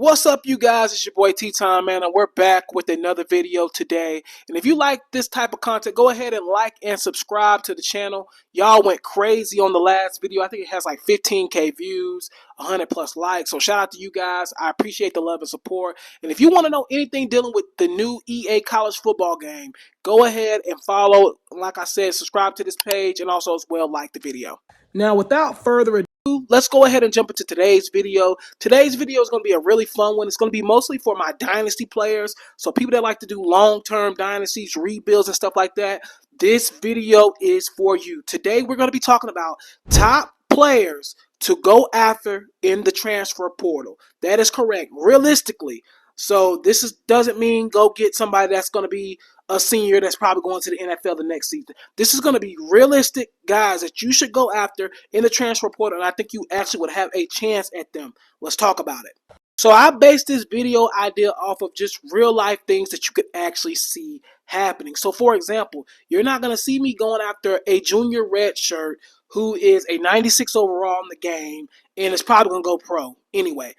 What's up, you guys? It's your boy T-Time, man, and we're back with another video today. And if you like this type of content, go ahead and like and subscribe to the channel. Y'all went crazy on the last video. I think it has like 15K views, 100 plus likes. So shout out to you guys. I appreciate the love and support. And if you want to know anything dealing with the new EA college football game, go ahead and follow. Like I said, subscribe to this page and also as well like the video. Now, without further ado, let's go ahead and jump into today's video. Today's video is going to be a really fun one. It's going to be mostly for my dynasty players. So people that like to do long-term dynasties, rebuilds, and stuff like that. This video is for you. Today we're going to be talking about top players to go after in the transfer portal. That is correct. Realistically. So this doesn't mean go get somebody that's going to be a senior that's probably going to the NFL the next season. This is going to be realistic guys that you should go after in the transfer portal, and I think you actually would have a chance at them. Let's talk about it. So I based this video idea off of just real life things that you could actually see happening. So for example, you're not going to see me going after a junior red shirt who is a 96 overall in the game and is probably going to go pro anyway.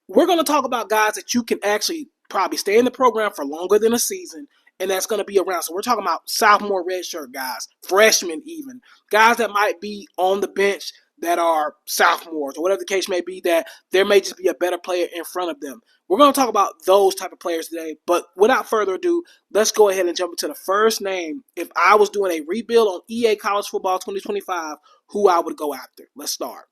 We're going to talk about guys that you can actually probably stay in the program for longer than a season, and that's going to be around. So we're talking about sophomore redshirt guys, freshmen even, guys that might be on the bench that are sophomores or whatever the case may be, that there may just be a better player in front of them. We're going to talk about those type of players today, but without further ado, let's go ahead and jump into the first name. If I was doing a rebuild on EA College Football 2025, who I would go after. Let's start.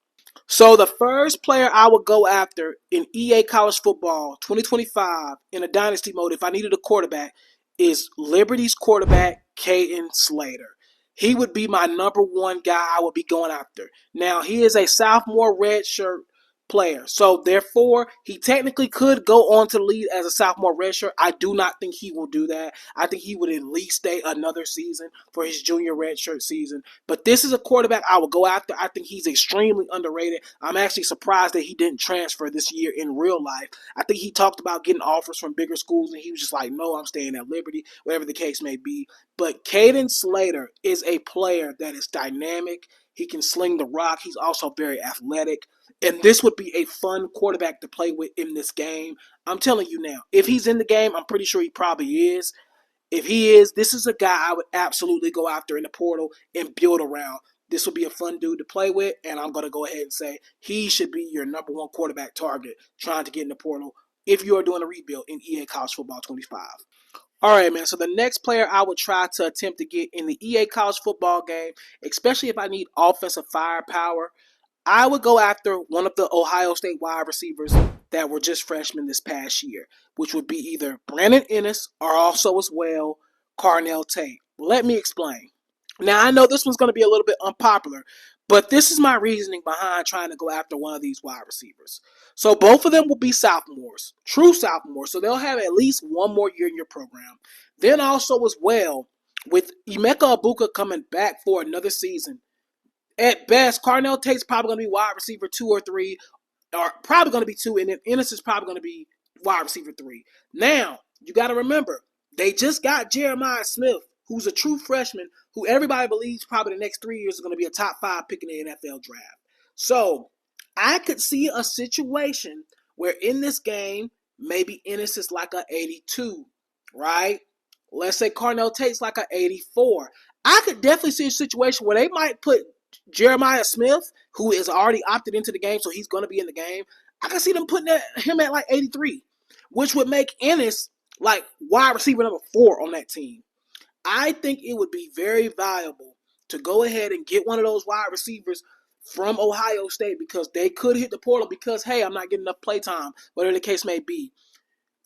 So the first player I would go after in EA College Football 2025 in a dynasty mode, if I needed a quarterback, is Liberty's quarterback, Kaden Slater. He would be my number one guy I would be going after. Now, he is a sophomore redshirt player. So, therefore, he technically could go on to lead as a sophomore redshirt. I do not think he will do that. I think he would at least stay another season for his junior redshirt season. But this is a quarterback I would go after. I think he's extremely underrated. I'm actually surprised that he didn't transfer this year in real life. I think he talked about getting offers from bigger schools, and he was just like, no, I'm staying at Liberty, whatever the case may be. But Kaden Slater is a player that is dynamic. He can sling the rock. He's also very athletic. And this would be a fun quarterback to play with in this game. I'm telling you now, if he's in the game, I'm pretty sure he probably is. If he is, this is a guy I would absolutely go after in the portal and build around. This would be a fun dude to play with, and I'm going to go ahead and say he should be your number one quarterback target trying to get in the portal if you are doing a rebuild in EA College Football 25. All right, man, so the next player I would try to attempt to get in the EA College Football game, especially if I need offensive firepower, I would go after one of the Ohio State wide receivers that were just freshmen this past year, which would be either Brandon Ennis or also as well Tate. Let me explain. Now, I know this one's going to be a little bit unpopular, but this is my reasoning behind trying to go after one of these wide receivers. So both of them will be sophomores, true sophomores, so they'll have at least one more year in your program. Then also as well, with Emeka Egbuka coming back for another season, at best, Tate's probably going to be wide receiver 2 or 3, or probably going to be 2, and then Ennis is probably going to be wide receiver 3. Now, you got to remember, they just got Jeremiah Smith, who's a true freshman, who everybody believes probably the next 3 years is going to be a top 5 pick in the NFL draft. So, I could see a situation where in this game, maybe Ennis is like an 82, right? Let's say Tate's like an 84. I could definitely see a situation where they might put Jeremiah Smith, who is already opted into the game, so he's going to be in the game. I can see them putting him at like 83, which would make Ennis like wide receiver number 4 on that team. I think it would be very valuable to go ahead and get one of those wide receivers from Ohio State because they could hit the portal because, hey, I'm not getting enough play time, whatever the case may be.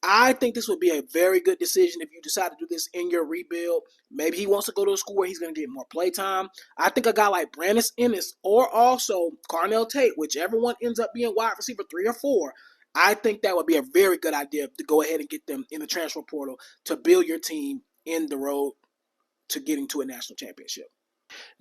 I think this would be a very good decision if you decide to do this in your rebuild. Maybe he wants to go to a school where he's going to get more play time. I think a guy like Brandon Ennis or also Tate, whichever one ends up being wide receiver 3 or 4, I think that would be a very good idea to go ahead and get them in the transfer portal to build your team in the road to getting to a national championship.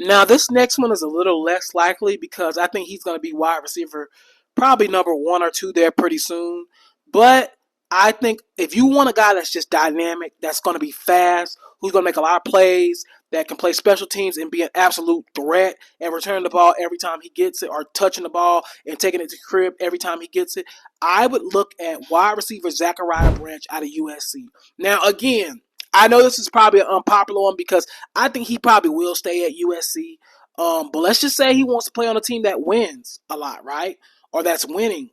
Now, this next one is a little less likely because I think he's going to be wide receiver probably number 1 or 2 there pretty soon. But I think if you want a guy that's just dynamic, that's going to be fast, who's going to make a lot of plays, that can play special teams and be an absolute threat and return the ball every time he gets it, or touching the ball and taking it to the crib every time he gets it, I would look at wide receiver Zachariah Branch out of USC. Now, again, I know this is probably an unpopular one because I think he probably will stay at USC. But let's just say he wants to play on a team that wins a lot, right? Or that's winning.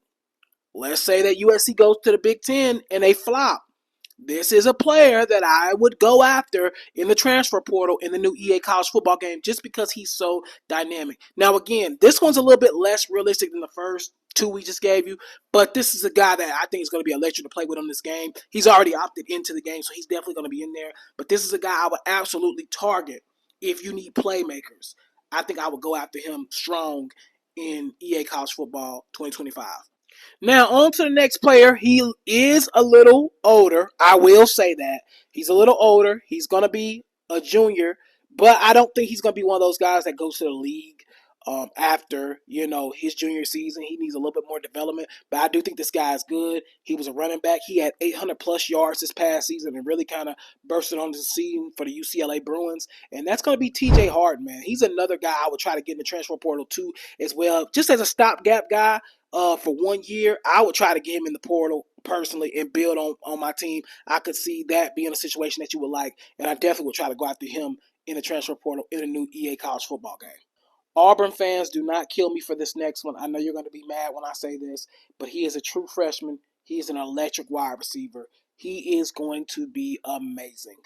Let's say that USC goes to the Big Ten and they flop. This is a player that I would go after in the transfer portal in the new EA college football game just because he's so dynamic. Now, again, this one's a little bit less realistic than the first two we just gave you, but this is a guy that I think is going to be electric to play with him this game. He's already opted into the game, so he's definitely going to be in there. But this is a guy I would absolutely target if you need playmakers. I think I would go after him strong in EA college football 2025. Now, on to the next player. He is a little older. I will say that. He's a little older. He's going to be a junior, but I don't think he's going to be one of those guys that goes to the league after, his junior season. He needs a little bit more development, but I do think this guy is good. He was a running back. He had 800-plus yards this past season and really kind of bursted on the scene for the UCLA Bruins, and that's going to be TJ Harden, man. He's another guy I would try to get in the transfer portal too as well, just as a stopgap guy. For 1 year, I would try to get him in the portal personally and build on my team. I could see that being a situation that you would like, and I definitely would try to go after him in the transfer portal in a new EA college football game. Auburn fans, do not kill me for this next one. I know you're going to be mad when I say this, but he is a true freshman. He is an electric wide receiver. He is going to be amazing.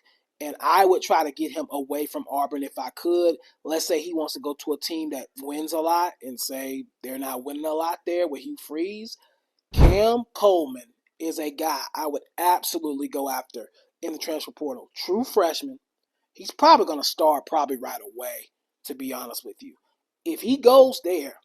And I would try to get him away from Auburn if I could. Let's say he wants to go to a team that wins a lot and say they're not winning a lot there with Hugh Freeze. Cam Coleman is a guy I would absolutely go after in the transfer portal. True freshman. He's probably going to start probably right away, to be honest with you. If he goes there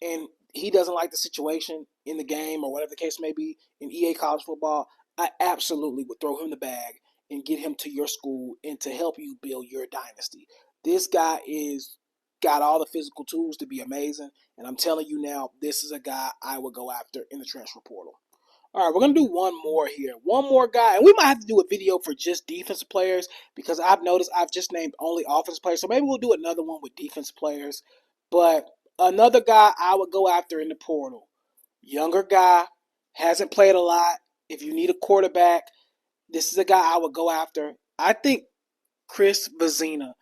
and he doesn't like the situation in the game or whatever the case may be in EA college football, I absolutely would throw him the bag and get him to your school and to help you build your dynasty. This guy is got all the physical tools to be amazing, and I'm telling you now, this is a guy I would go after in the transfer portal. All right, we're going to do one more here. One more guy, and we might have to do a video for just defensive players because I've noticed I've just named only offensive players, so maybe we'll do another one with defensive players. But another guy I would go after in the portal, younger guy, hasn't played a lot. If you need a quarterback, this is a guy I would go after. I think Chris Vezina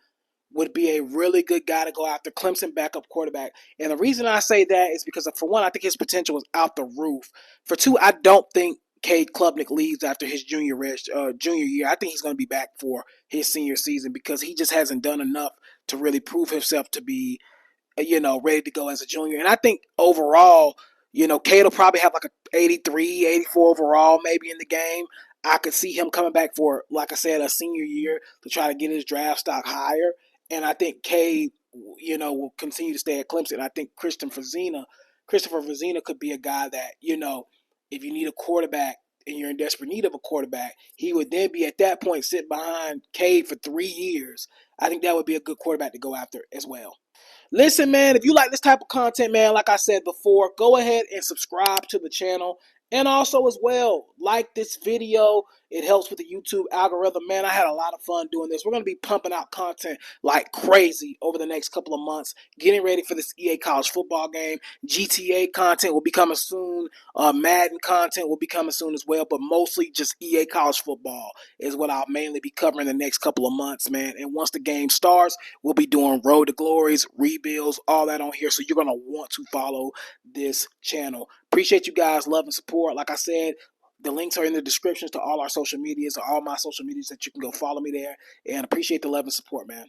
would be a really good guy to go after, Clemson backup quarterback. And the reason I say that is because, for one, I think his potential was out the roof. For two, I don't think Cade Klubnik leaves after his junior year. I think he's going to be back for his senior season because he just hasn't done enough to really prove himself to be ready to go as a junior. And I think overall, Cade will probably have like a 83, 84 overall maybe in the game. I could see him coming back for, like I said, a senior year to try to get his draft stock higher. And I think Cade, will continue to stay at Clemson. I think Christopher Vezina could be a guy that, if you need a quarterback and you're in desperate need of a quarterback, he would then be at that point sit behind Cade for 3 years. I think that would be a good quarterback to go after as well. Listen, man, if you like this type of content, man, like I said before, go ahead and subscribe to the channel. And also as well, like this video. It helps with the YouTube algorithm. Man, I had a lot of fun doing this. We're going to be pumping out content like crazy over the next couple of months, getting ready for this EA college football game. GTA content will be coming soon. Madden content will be coming soon as well, but mostly just EA college football is what I'll mainly be covering the next couple of months, man. And once the game starts, we'll be doing Road to Glories, rebuilds, all that on here. So you're going to want to follow this channel. Appreciate you guys' love and support. Like I said, the links are in the descriptions to all our social medias, or all my social medias, that you can go follow me there. And appreciate the love and support, man.